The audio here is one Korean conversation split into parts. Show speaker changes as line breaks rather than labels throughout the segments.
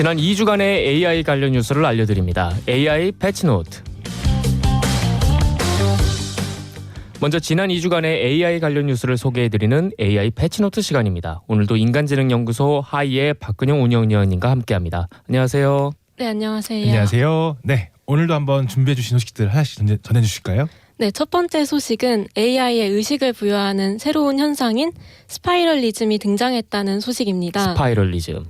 지난 2주간의 AI 관련 뉴스를 알려드립니다. AI 패치노트. 먼저 지난 2주간의 AI 관련 뉴스를 소개해드리는 AI 패치노트 시간입니다. 오늘도 인간지능연구소 하이의 박근영 운영위원님과 함께합니다. 안녕하세요.
네, 안녕하세요.
안녕하세요. 네, 오늘도 한번 준비해 주신 소식들 하나씩 전해주실까요?
네, 첫 번째 소식은 AI에 의식을 부여하는 새로운 현상인 스파이럴리즘이 등장했다는 소식입니다.
스파이럴리즘.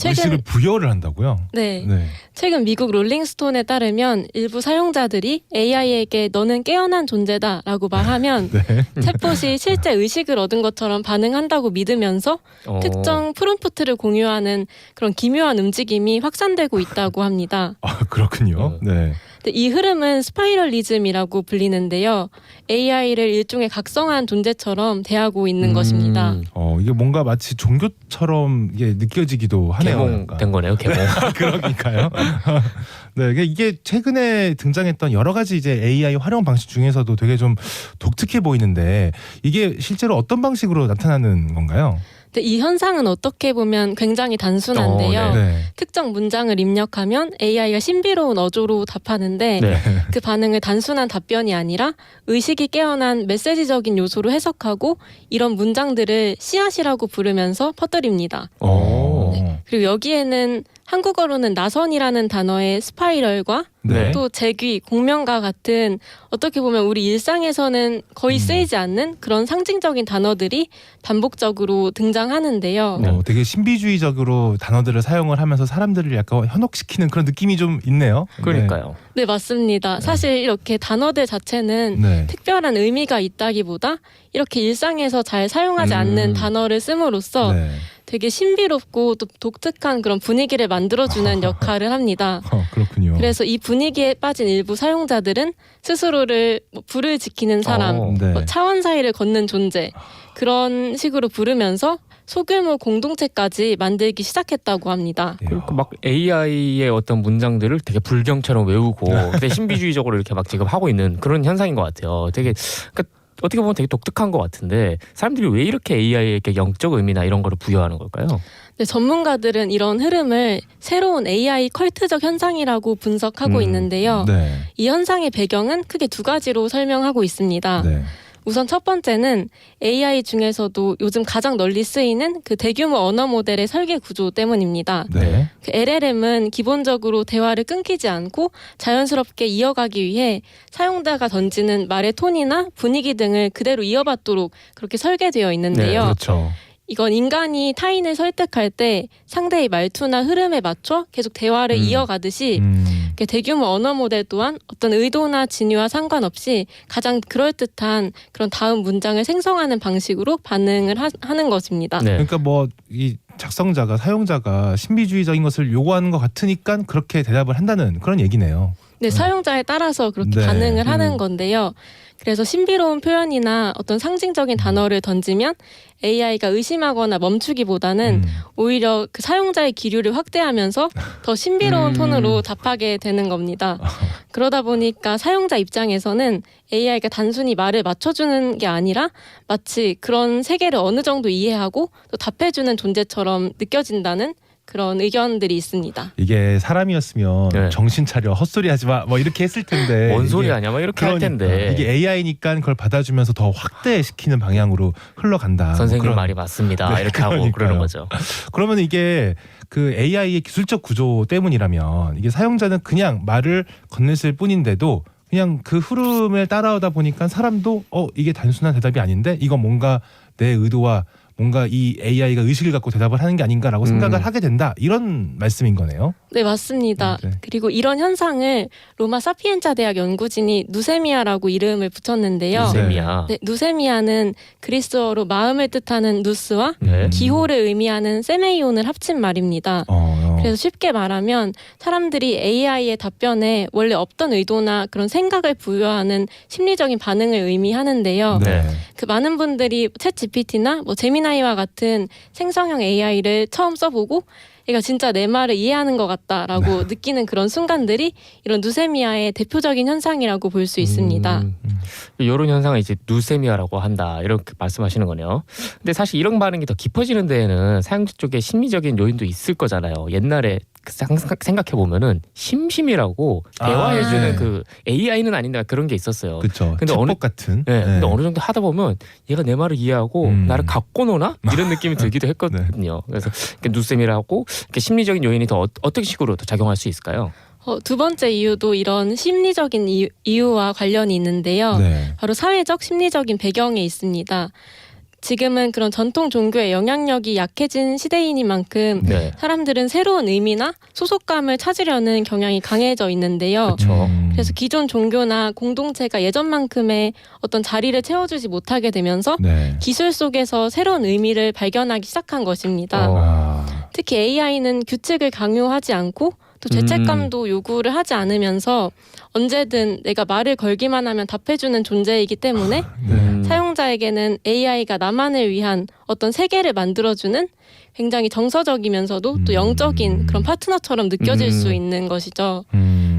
의식을 부여를 한다고요?
네. 최근 미국 롤링스톤에 따르면 일부 사용자들이 AI에게 너는 깨어난 존재다라고 말하면 챗봇이 실제 의식을 얻은 것처럼 반응한다고 믿으면서 특정 프롬프트를 공유하는 그런 기묘한 움직임이 확산되고 있다고 합니다.
아, 그렇군요. 네.
이 흐름은 스파이럴리즘이라고 불리는데요. AI를 일종의 각성한 존재처럼 대하고 있는 것입니다.
이게 뭔가 마치 종교처럼 이게 느껴지기도 하네요.
개봉된 거네요. 개봉.
그러니까요. 네, 이게 최근에 등장했던 여러 가지 이제 AI 활용 방식 중에서도 되게 좀 독특해 보이는데 이게 실제로 어떤 방식으로 나타나는 건가요?
이 현상은 어떻게 보면 굉장히 단순한데요.
네.
특정 문장을 입력하면 AI가 신비로운 어조로 답하는데 그 반응을 단순한 답변이 아니라 의식이 깨어난 메시지적인 요소로 해석하고 이런 문장들을 씨앗이라고 부르면서 퍼뜨립니다. 그리고 여기에는 한국어로는 나선이라는 단어의 스파이럴과 또 제귀, 공명과 같은 어떻게 보면 우리 일상에서는 거의 쓰이지 않는 그런 상징적인 단어들이 반복적으로 등장하는데요.
되게 신비주의적으로 단어들을 사용을 하면서 사람들을 약간 현혹시키는 그런 느낌이 좀 있네요.
그러니까요.
네, 맞습니다. 사실 이렇게 단어들 자체는 특별한 의미가 있다기보다 이렇게 일상에서 잘 사용하지 않는 단어를 씀으로써 되게 신비롭고 또 독특한 그런 분위기를 만들어주는 역할을 합니다.
그렇군요.
그래서 이 분위기에 빠진 일부 사용자들은 스스로를 불을 지키는 사람, 차원 사이를 걷는 존재 그런 식으로 부르면서 소규모 공동체까지 만들기 시작했다고 합니다.
그러니까 막 AI의 어떤 문장들을 되게 불경처럼 외우고 근데 신비주의적으로 이렇게 막 지금 하고 있는 그런 현상인 것 같아요. 되게 어떻게 보면 되게 독특한 것 같은데 사람들이 왜 이렇게 AI에게 영적 의미나 이런 거를 부여하는 걸까요?
네, 전문가들은 이런 흐름을 새로운 AI 컬트적 현상이라고 분석하고 있는데요. 이 현상의 배경은 크게 두 가지로 설명하고 있습니다. 우선 첫 번째는 AI 중에서도 요즘 가장 널리 쓰이는 그 대규모 언어 모델의 설계 구조 때문입니다. 그 LLM은 기본적으로 대화를 끊기지 않고 자연스럽게 이어가기 위해 사용자가 던지는 말의 톤이나 분위기 등을 그대로 이어받도록 그렇게 설계되어 있는데요. 이건 인간이 타인을 설득할 때 상대의 말투나 흐름에 맞춰 계속 대화를 이어가듯이 대규모 언어 모델 또한 어떤 의도나 진위와 상관없이 가장 그럴듯한 그런 다음 문장을 생성하는 방식으로 반응을 하는 것입니다.
그러니까 뭐 이 작성자가 사용자가 신비주의적인 것을 요구하는 것 같으니까 그렇게 대답을 한다는 그런 얘기네요.
네, 사용자에 따라서 그렇게 반응을 하는 건데요. 그래서 신비로운 표현이나 어떤 상징적인 단어를 던지면 AI가 의심하거나 멈추기보다는 오히려 그 사용자의 기류를 확대하면서 더 신비로운 톤으로 답하게 되는 겁니다. 그러다 보니까 사용자 입장에서는 AI가 단순히 말을 맞춰주는 게 아니라 마치 그런 세계를 어느 정도 이해하고 또 답해주는 존재처럼 느껴진다는 그런 의견들이 있습니다.
이게 사람이었으면 정신 차려 헛소리 하지 마 뭐 이렇게 했을 텐데
뭔 소리 하냐 막 이렇게 할 텐데
이게 AI니까 그걸 받아주면서 더 확대시키는 방향으로 흘러간다.
선생님 말이 맞습니다. 이렇게 하고 그러는 거죠.
그러면 이게 그 AI의 기술적 구조 때문이라면 이게 사용자는 그냥 말을 건넸을 뿐인데도 그냥 그 흐름을 따라오다 보니까 사람도 이게 단순한 대답이 아닌데 이건 뭔가 내 의도와 뭔가 이 AI가 의식을 갖고 대답을 하는 게 아닌가라고 생각을 하게 된다. 이런 말씀인 거네요.
네, 맞습니다. 그리고 이런 현상을 로마 사피엔자 대학 연구진이 누세미아라고 이름을 붙였는데요. 누세미아는 그리스어로 마음을 뜻하는 누스와 기호를 의미하는 세메이온을 합친 말입니다. 그래서 쉽게 말하면 사람들이 AI의 답변에 원래 없던 의도나 그런 생각을 부여하는 심리적인 반응을 의미하는데요. 그 많은 분들이 챗 GPT나 뭐 제미나이와 같은 생성형 AI를 처음 써보고 얘가 진짜 내 말을 이해하는 것 같다라고 느끼는 그런 순간들이 이런 누세미아의 대표적인 현상이라고 볼 수 있습니다.
이런 현상을 이제 누세미아라고 한다 이렇게 말씀하시는 거네요. 근데 사실 이런 반응이 더 깊어지는 데에는 사용자 쪽에 심리적인 요인도 있을 거잖아요. 옛날에 생각해 보면은 심심이라고 대화해주는
네.
그 AI는 아닌데 그런 게 있었어요.
그렇죠.
근데
챗봇 같은.
네, 근데 어느 정도 하다 보면 얘가 내 말을 이해하고 나를 갖고 노나 이런 느낌이 들기도 했거든요. 그래서 누쌤이라고 심리적인 요인이 더 어떤 식으로 더 작용할 수 있을까요?
두 번째 이유도 이런 심리적인 이유와 관련이 있는데요.
네.
바로 사회적 심리적인 배경에 있습니다. 지금은 그런 전통 종교의 영향력이 약해진 시대이니만큼
네.
사람들은 새로운 의미나 소속감을 찾으려는 경향이 강해져 있는데요.
그렇죠.
그래서 기존 종교나 공동체가 예전만큼의 어떤 자리를 채워주지 못하게 되면서
네.
기술 속에서 새로운 의미를 발견하기 시작한 것입니다.
아.
특히 AI는 규칙을 강요하지 않고 또 죄책감도 요구를 하지 않으면서 언제든 내가 말을 걸기만 하면 답해주는 존재이기 때문에 사용자에게는 AI가 나만을 위한 어떤 세계를 만들어주는 굉장히 정서적이면서도 또 영적인 그런 파트너처럼 느껴질 수 있는 것이죠.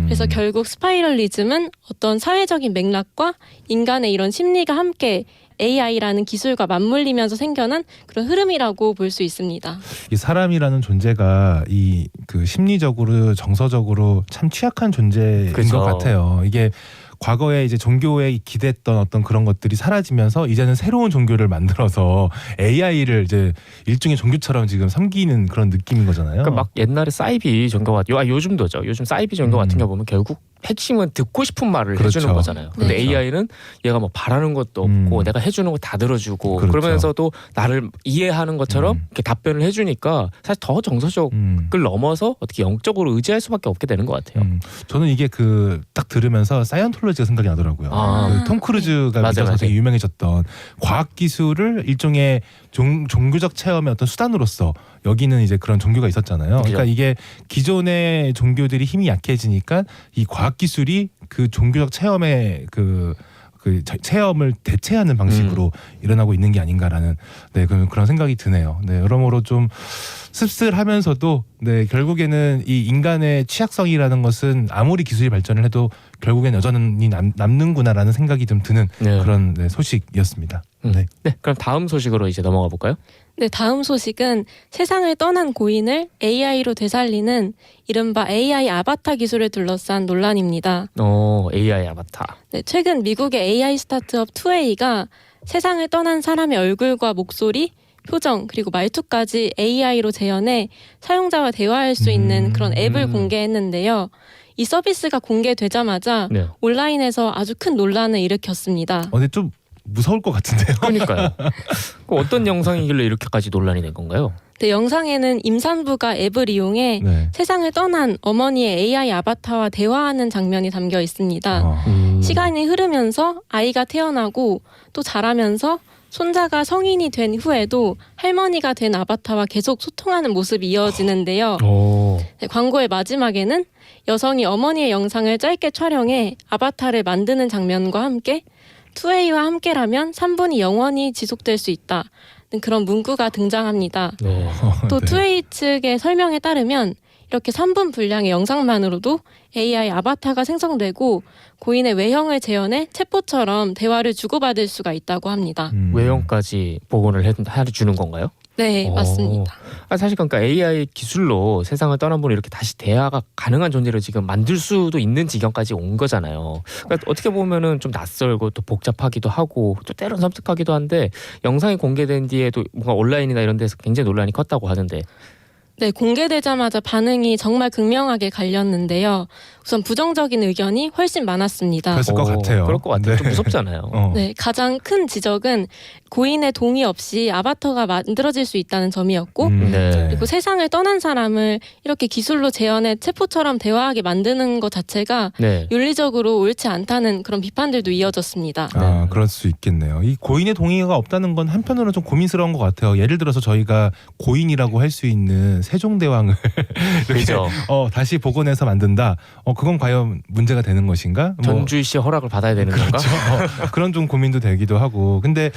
그래서 결국 스파이럴리즘은 어떤 사회적인 맥락과 인간의 이런 심리가 함께 AI라는 기술과 맞물리면서 생겨난 그런 흐름이라고 볼 수 있습니다.
이 사람이라는 존재가 이 그 심리적으로 정서적으로 참 취약한 존재인
그렇죠.
것 같아요. 이게 과거에 이제 종교에 기댔던 어떤 그런 것들이 사라지면서 이제는 새로운 종교를 만들어서 AI를 이제 일종의 종교처럼 지금 섬기는 그런 느낌인 거잖아요.
그러니까 막 옛날에 사이비 종교 요즘도죠. 요즘 사이비 종교 같은 경우 보면 결국 핵심은 듣고 싶은 말을
그렇죠.
해주는 거잖아요. 근데
그렇죠.
AI는 얘가 뭐 바라는 것도 없고 내가 해주는 거 다 들어주고
그렇죠.
그러면서도 나를 이해하는 것처럼 이렇게 답변을 해주니까 사실 더 정서적을 넘어서 어떻게 영적으로 의지할 수밖에 없게 되는 것 같아요.
저는 이게 그 딱 들으면서 사이언톨로지가 생각이 나더라고요.
아.
톰 크루즈가
맞아,
믿어서
맞아.
되게 유명해졌던 과학 기술을 일종의 종교적 체험의 어떤 수단으로서 여기는 이제 그런 종교가 있었잖아요.
그죠.
그러니까 이게 기존의 종교들이 힘이 약해지니까 이 과학 기술이 그 종교적 체험의 그 체험을 대체하는 방식으로 일어나고 있는 게 아닌가라는 그런 생각이 드네요. 네, 여러모로 좀 씁쓸하면서도 결국에는 이 인간의 취약성이라는 것은 아무리 기술이 발전을 해도 결국엔 여전히 남는구나라는 생각이 좀 드는 그런 소식이었습니다.
네, 그럼 다음 소식으로 이제 넘어가 볼까요?
네, 다음 소식은 세상을 떠난 고인을 AI로 되살리는 이른바 AI 아바타 기술을 둘러싼 논란입니다.
AI 아바타.
네, 최근 미국의 AI 스타트업 2A가 세상을 떠난 사람의 얼굴과 목소리, 표정, 그리고 말투까지 AI로 재현해 사용자와 대화할 수 있는 그런 앱을 공개했는데요. 이 서비스가 공개되자마자 온라인에서 아주 큰 논란을 일으켰습니다.
근데 좀 무서울 것 같은데요.
그러니까요. 어떤 영상이길래 이렇게까지 논란이 된 건가요?
네, 영상에는 임산부가 앱을 이용해 세상을 떠난 어머니의 AI 아바타와 대화하는 장면이 담겨 있습니다. 시간이 흐르면서 아이가 태어나고 또 자라면서 손자가 성인이 된 후에도 할머니가 된 아바타와 계속 소통하는 모습이 이어지는데요. 네, 광고의 마지막에는 여성이 어머니의 영상을 짧게 촬영해 아바타를 만드는 장면과 함께 2A와 함께라면 3분이 영원히 지속될 수 있다. 그런 문구가 등장합니다. 또 2A 측의 설명에 따르면 이렇게 3분 분량의 영상만으로도 AI 아바타가 생성되고 고인의 외형을 재현해 챗봇처럼 대화를 주고받을 수가 있다고 합니다.
외형까지 복원을 해주는 건가요?
네, 맞습니다.
사실 그러니까 AI 기술로 세상을 떠난 분을 이렇게 다시 대화가 가능한 존재를 지금 만들 수도 있는 지경까지 온 거잖아요. 그러니까 어떻게 보면은 좀 낯설고 또 복잡하기도 하고 또 때론 섬뜩하기도 한데 영상이 공개된 뒤에도 뭔가 온라인이나 이런 데서 굉장히 논란이 컸다고 하는데.
네, 공개되자마자 반응이 정말 극명하게 갈렸는데요. 우선 부정적인 의견이 훨씬 많았습니다.
그랬을 것 같아요.
그럴 것 같아요. 좀 무섭잖아요.
네, 가장 큰 지적은 고인의 동의 없이 아바타가 만들어질 수 있다는 점이었고 그리고 세상을 떠난 사람을 이렇게 기술로 재현해 챗봇처럼 대화하게 만드는 것 자체가 윤리적으로 옳지 않다는 그런 비판들도 이어졌습니다.
그럴 수 있겠네요. 이 고인의 동의가 없다는 건 한편으로는 좀 고민스러운 것 같아요. 예를 들어서 저희가 고인이라고 할 수 있는 세종대왕을 이렇게 다시 복원해서 만든다. 그건 과연 문제가 되는 것인가?
전주희 씨의 허락을 받아야 되는 건가?
그런 좀 고민도 되기도 하고. 근데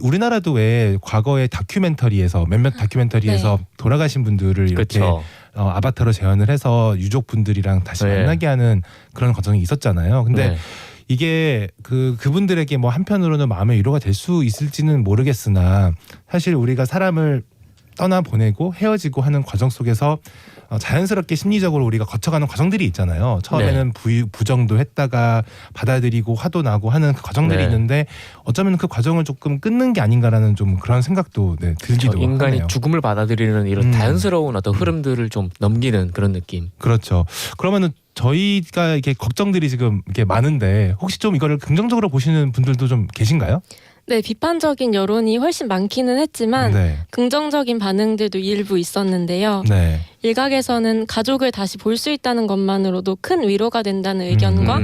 우리나라도 왜 과거의 다큐멘터리에서 몇몇 다큐멘터리에서 돌아가신 분들을 이렇게 아바타로 재현을 해서 유족분들이랑 다시 만나게 하는 그런 과정이 있었잖아요. 근데 이게 그분들에게 뭐 한편으로는 마음의 위로가 될 수 있을지는 모르겠으나 사실 우리가 사람을 떠나 보내고 헤어지고 하는 과정 속에서 자연스럽게 심리적으로 우리가 거쳐가는 과정들이 있잖아요. 처음에는 부정도 했다가 받아들이고 화도 나고 하는 그 과정들이 있는데 어쩌면 그 과정을 조금 끊는 게 아닌가라는 좀 그런 생각도 들기도
인간이
하네요.
죽음을 받아들이는 이런 자연스러운 어떤 흐름들을 좀 넘기는 그런 느낌.
그렇죠. 그러면은 저희가 이렇게 걱정들이 지금 이렇게 많은데 혹시 좀 이거를 긍정적으로 보시는 분들도 좀 계신가요?
네, 비판적인 여론이 훨씬 많기는 했지만 긍정적인 반응들도 일부 있었는데요. 일각에서는 가족을 다시 볼 수 있다는 것만으로도 큰 위로가 된다는 의견과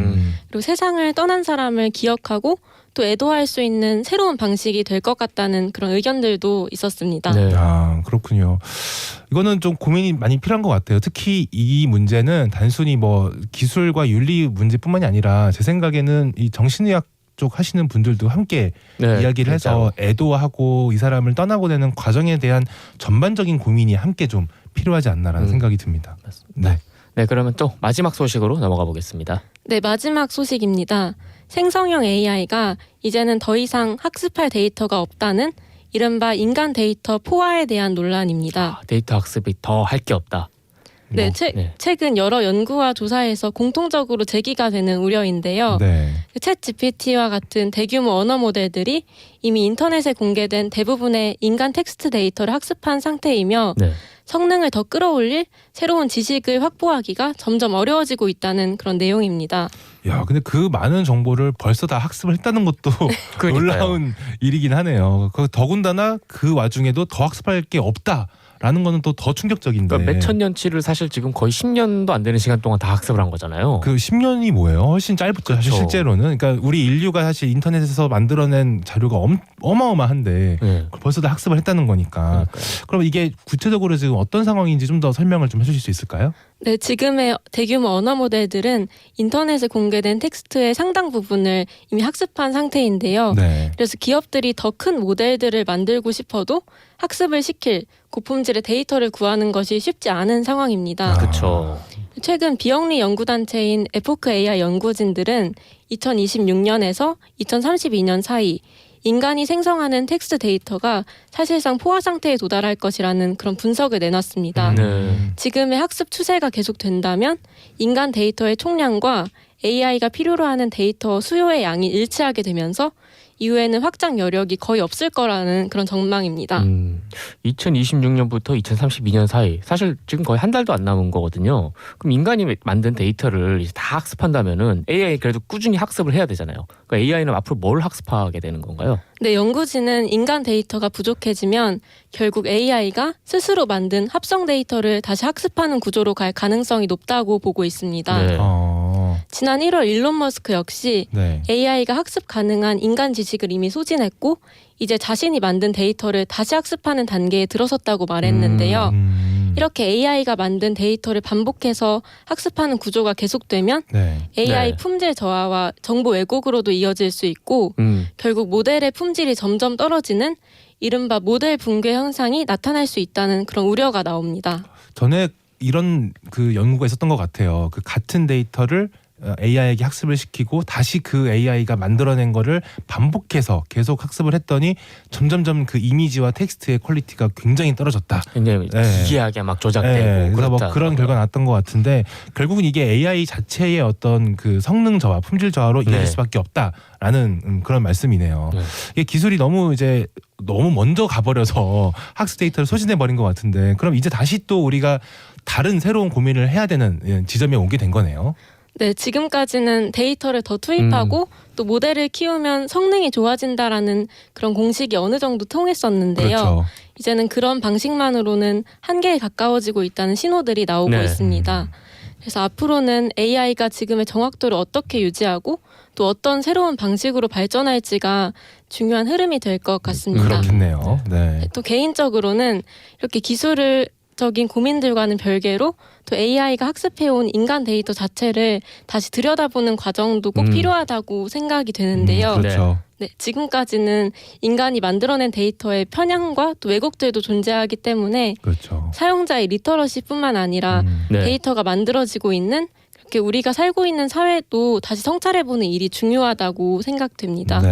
그리고 세상을 떠난 사람을 기억하고 또 애도할 수 있는 새로운 방식이 될 것 같다는 그런 의견들도 있었습니다.
아, 그렇군요. 이거는 좀 고민이 많이 필요한 것 같아요. 특히 이 문제는 단순히 뭐 기술과 윤리 문제뿐만이 아니라 제 생각에는 이 정신의학 쪽 하시는 분들도 함께 이야기를 해서 애도하고 이 사람을 떠나고 되는 과정에 대한 전반적인 고민이 함께 좀 필요하지 않나라는 생각이 듭니다.
맞습니다. 네, 그러면 또 마지막 소식으로 넘어가 보겠습니다.
네, 마지막 소식입니다. 생성형 AI가 이제는 더 이상 학습할 데이터가 없다는 이른바 인간 데이터 포화에 대한 논란입니다.
데이터 학습이 더 할 게 없다.
네, 최근 여러 연구와 조사에서 공통적으로 제기가 되는 우려인데요. 챗 GPT와 같은 대규모 언어 모델들이 이미 인터넷에 공개된 대부분의 인간 텍스트 데이터를 학습한 상태이며 성능을 더 끌어올릴 새로운 지식을 확보하기가 점점 어려워지고 있다는 그런 내용입니다.
야, 근데 그 많은 정보를 벌써 다 학습을 했다는 것도 놀라운 일이긴 하네요. 더군다나 그 와중에도 더 학습할 게 없다. 라는 거는 또 더 충격적인데.
그러니까 몇천 년치를 사실 지금 거의 10년도 안 되는 시간 동안 다 학습을 한 거잖아요.
그 10년이 뭐예요? 훨씬 짧죠. 사실 실제로는. 그러니까 우리 인류가 사실 인터넷에서 만들어낸 자료가 어마어마한데 벌써 다 학습을 했다는 거니까. 그럼 이게 구체적으로 지금 어떤 상황인지 좀 더 설명을 좀 해주실 수 있을까요?
네, 지금의 대규모 언어 모델들은 인터넷에 공개된 텍스트의 상당 부분을 이미 학습한 상태인데요. 그래서 기업들이 더 큰 모델들을 만들고 싶어도 학습을 시킬 고품질의 데이터를 구하는 것이 쉽지 않은 상황입니다.
그렇죠.
최근 비영리 연구단체인 에포크 AI 연구진들은 2026년에서 2032년 사이 인간이 생성하는 텍스트 데이터가 사실상 포화 상태에 도달할 것이라는 그런 분석을 내놨습니다. 지금의 학습 추세가 계속된다면 인간 데이터의 총량과 AI가 필요로 하는 데이터 수요의 양이 일치하게 되면서 이후에는 확장 여력이 거의 없을 거라는 그런 전망입니다.
2026년부터 2032년 사이, 사실 지금 거의 한 달도 안 남은 거거든요. 그럼 인간이 만든 데이터를 이제 다 학습한다면은 AI 그래도 꾸준히 학습을 해야 되잖아요. 그러니까 AI는 앞으로 뭘 학습하게 되는 건가요?
네, 연구진은 인간 데이터가 부족해지면 결국 AI가 스스로 만든 합성 데이터를 다시 학습하는 구조로 갈 가능성이 높다고 보고 있습니다. 지난 1월 일론 머스크 역시 AI가 학습 가능한 인간 지식을 이미 소진했고 이제 자신이 만든 데이터를 다시 학습하는 단계에 들어섰다고 말했는데요. 이렇게 AI가 만든 데이터를 반복해서 학습하는 구조가 계속되면 AI 품질 저하와 정보 왜곡으로도 이어질 수 있고 결국 모델의 품질이 점점 떨어지는 이른바 모델 붕괴 현상이 나타날 수 있다는 그런 우려가 나옵니다.
전에 이런 그 연구가 있었던 것 같아요. 그 같은 데이터를 AI에게 학습을 시키고 다시 그 AI가 만들어낸 거를 반복해서 계속 학습을 했더니 점점점 그 이미지와 텍스트의 퀄리티가 굉장히 떨어졌다.
굉장히 기이하게 막 조작되고
그래서 뭐 그런 결과가 났던 것 같은데 결국은 이게 AI 자체의 어떤 그 성능 저하, 품질 저하로 이어질 수밖에 없다라는 그런 말씀이네요. 이게 기술이 너무 먼저 가버려서 학습 데이터를 소진해 버린 것 같은데 그럼 이제 다시 또 우리가 다른 새로운 고민을 해야 되는 지점에 오게 된 거네요.
네, 지금까지는 데이터를 더 투입하고 또 모델을 키우면 성능이 좋아진다라는 그런 공식이 어느 정도 통했었는데요. 이제는 그런 방식만으로는 한계에 가까워지고 있다는 신호들이 나오고 있습니다. 그래서 앞으로는 AI가 지금의 정확도를 어떻게 유지하고 또 어떤 새로운 방식으로 발전할지가 중요한 흐름이 될 것 같습니다.
그렇겠네요.
또 개인적으로는 이렇게 기술적인 고민들과는 별개로 또 AI가 학습해온 인간 데이터 자체를 다시 들여다보는 과정도 꼭 필요하다고 생각이 되는데요. 지금까지는 인간이 만들어낸 데이터의 편향과 또 왜곡들도 존재하기 때문에 사용자의 리터러시뿐만 아니라 데이터가 만들어지고 있는 그렇게 우리가 살고 있는 사회도 다시 성찰해보는 일이 중요하다고 생각됩니다.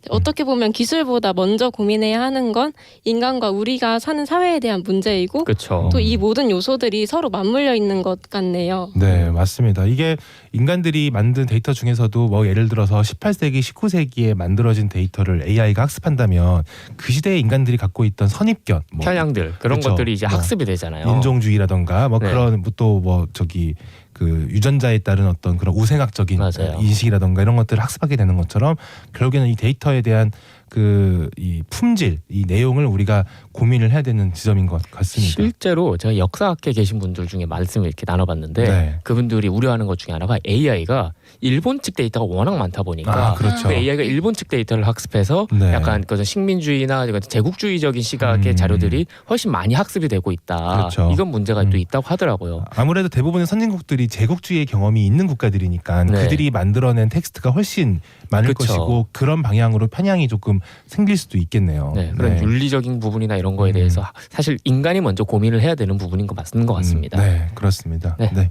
어떻게 보면 기술보다 먼저 고민해야 하는 건 인간과 우리가 사는 사회에 대한 문제이고
그렇죠.
또 이 모든 요소들이 서로 맞물려 있는 것 같네요.
네, 맞습니다. 이게 인간들이 만든 데이터 중에서도 뭐 예를 들어서 18세기, 19세기에 만들어진 데이터를 AI가 학습한다면 그 시대의 인간들이 갖고 있던 선입견, 뭐
편향들 그런
그쵸.
것들이 이제
뭐
학습이 되잖아요.
인종주의라던가 뭐
네.
그런 또 뭐 저기 그 유전자에 따른 어떤 그런 우생학적인
맞아요.
인식이라던가 이런 것들을 학습하게 되는 것처럼 결국에는 이 데이터에 대한 그 이 품질, 이 내용을 우리가 고민을 해야 되는 지점인 것 같습니다.
실제로 제가 역사학계에 계신 분들 중에 말씀을 이렇게 나눠봤는데
네.
그분들이 우려하는 것 중에 하나가 AI가 일본 측 데이터가 워낙 많다 보니까
그렇죠.
그 AI가 일본 측 데이터를 학습해서
네.
약간 그 식민주의나 제국주의적인 시각의 자료들이 훨씬 많이 학습이 되고 있다.
그렇죠.
이건 문제가 또 있다고 하더라고요.
아무래도 대부분의 선진국들이 제국주의의 경험이 있는 국가들이니까
네.
그들이 만들어낸 텍스트가 훨씬 많을
그쵸.
것이고 그런 방향으로 편향이 조금 생길 수도 있겠네요.
네, 그런
네.
윤리적인 부분이나 이런 거에 대해서 사실 인간이 먼저 고민을 해야 되는 부분인 것 맞는 것 같습니다.
네, 그렇습니다.
네.
네.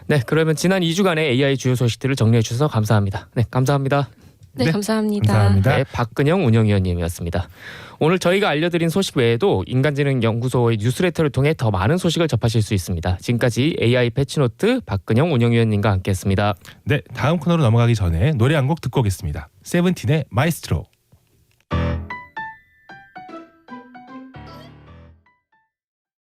네, 그러면 지난 2주간의 AI 주요 소식들을 정리해 주셔서 감사합니다. 네, 감사합니다.
네,
네,
감사합니다.
감사합니다.
네, 박근영 운영위원님이었습니다. 오늘 저희가 알려드린 소식 외에도 인간지능연구소의 뉴스레터를 통해 더 많은 소식을 접하실 수 있습니다. 지금까지 AI 패치노트 박근영 운영위원님과 함께했습니다.
네, 다음 코너로 넘어가기 전에 노래 한 곡 듣고 오겠습니다. 세븐틴의 마이스트로.